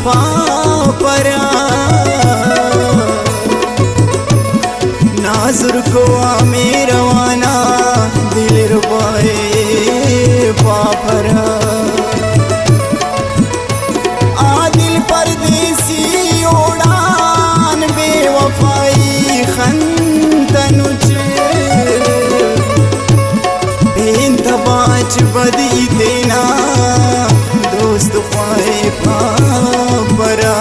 पापरा नाजुर को आमे रवाना दिल रुबाए पापरा आदिल परदेसी उड़ान बेवफाई खंतनुच बेंतबाज बदी देना दोस्त पाए पापरा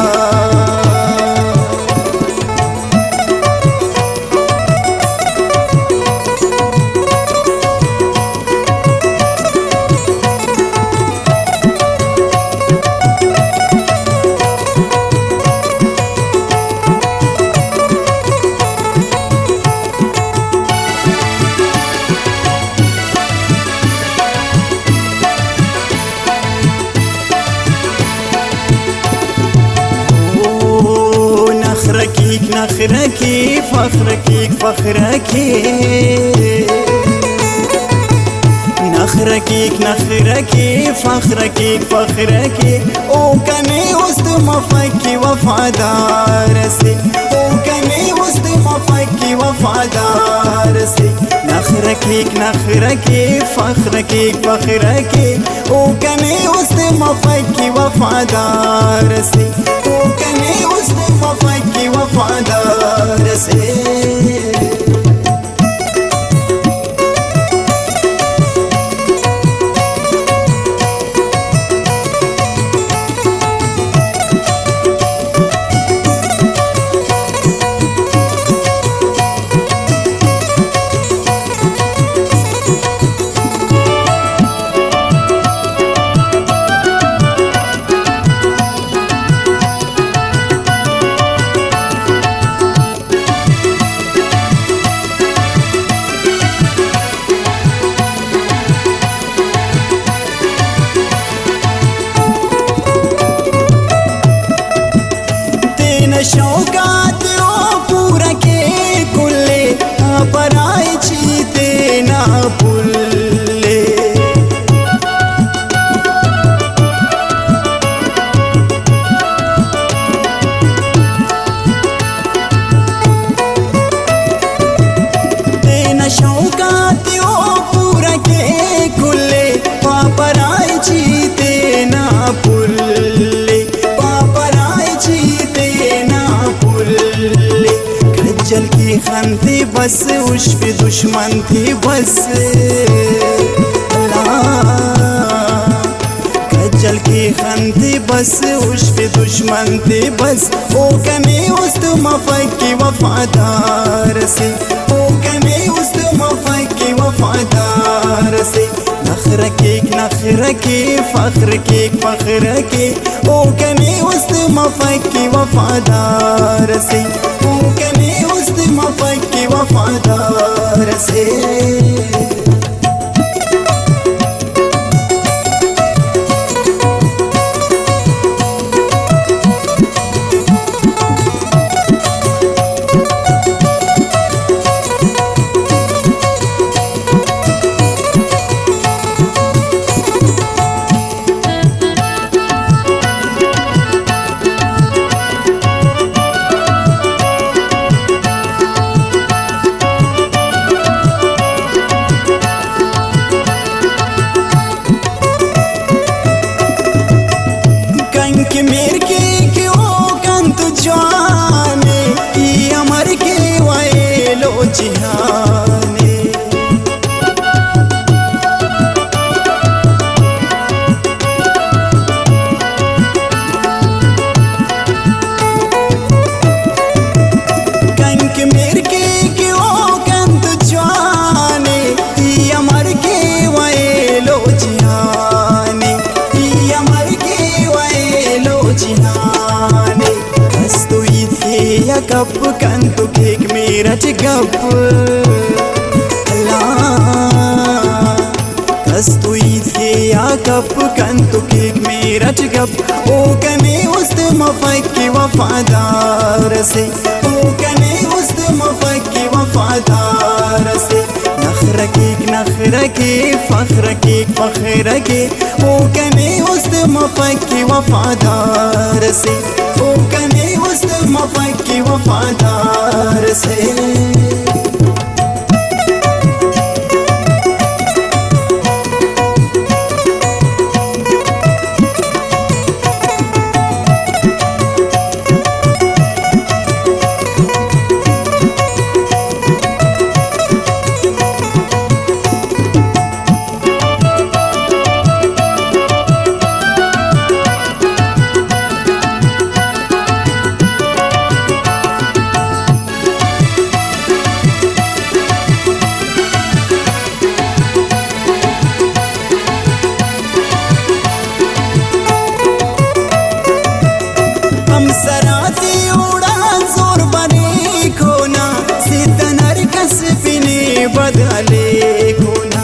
नखरकी फखरकी फखरकी नखरकी नखरकी फखरकी फखरकी ओ कने उस्त मफकी वफादार से ओ कने उस्त मफकी वफादार से नखरकी नखरकी फखरकी फखरकी ओ कने उस्त मफकी वफादार से ओ कने उस्त मफकी वफादार से शौकात ओ पूरा के कुल्ले पराई चीते ना पुल्ले तेना शौकात ओ पूरा के कुल्ले पराई चीते ना पुल्ले खज्जल की खान थी बस उस पे दुश्मन थी बस खज्जल की खान थी बस उस पे दुश्मन थी बस ओ कने उस्त मफकी वफादार से ओ कने उस्त मफकी वफादार से नखरकी फखरकी फखरकी ओ कने उस्त मफकी वफादार से ओ कने उस्त मफकी वफादार से कि मेर के क्यों कंत जाने ई अमर के वाए लो जिहाने कंक मेर के क्यों कंत जाने ई अमर के वाए लो जिहाने ई अमर के जिहाने कस्तुई थे या कप कंतु केक मेरठ गप कस्तुई थे या कप कंतु केक मेरठ गप ओ कने उस्त मफकी वफादार से ओ कने उस्त मफकी वफादार से नखरकी फखरकी फखरकी ओ कने उस्त मफकी वफादार से ओ कने उस्त मफकी वफादार से हम सराती उड़ान जोर बने खोना सितनर कस पिने बदले खोना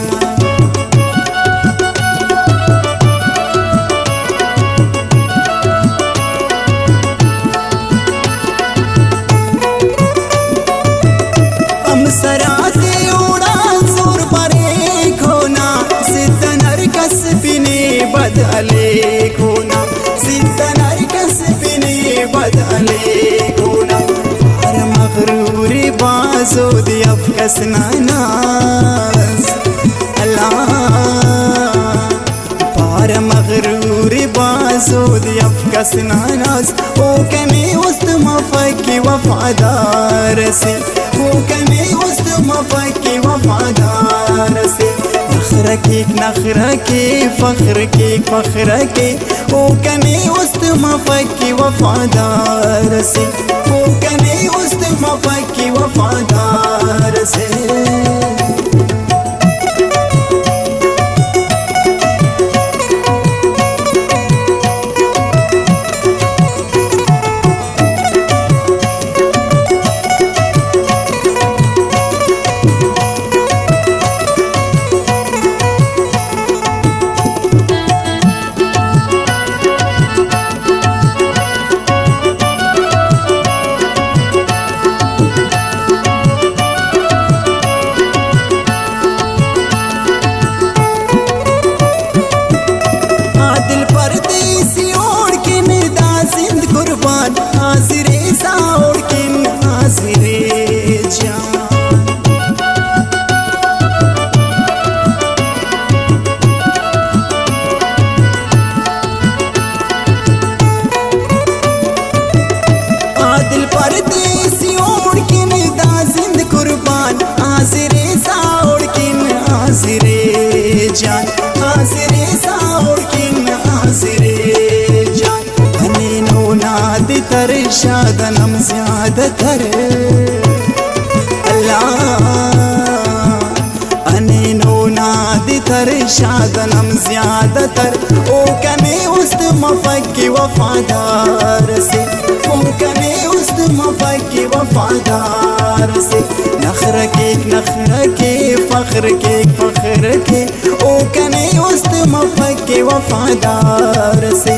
हम सराती उड़ान जोर बने खोना सितनर कस पिने बदले खोना सितनर कस पिने बदले खोना पार मगरूरी बाजो दियफ कसना नाज अल्लाह पार मगरूरी बाजो दियफ कसना नाज ओ कने उस्त मफकी वफादार से ओ कने उस्त मफकी वफादार से नखरा के फख्र के ओ कने उस्त मफकी वफादार से ओ कने उस्त मफकी वफादार से हाजिरे साउड़ किन हाजिरे जान आदिल परदेसी ओढ़ किन दाजिंद कुर्बान हाजिरे साउड़ किन हाजिरे जान हाजिरे साउड़ किन हाजिरे तर शादनम ज्यादातर अल्लाह अने नो नादी तर शादनम ज्यादातर ओ कने उस्त मफकी वफादार से ओ कने उस्त मफकी वफादार से नखर के फख्र के ओ कने उस्त मफकी वफादार से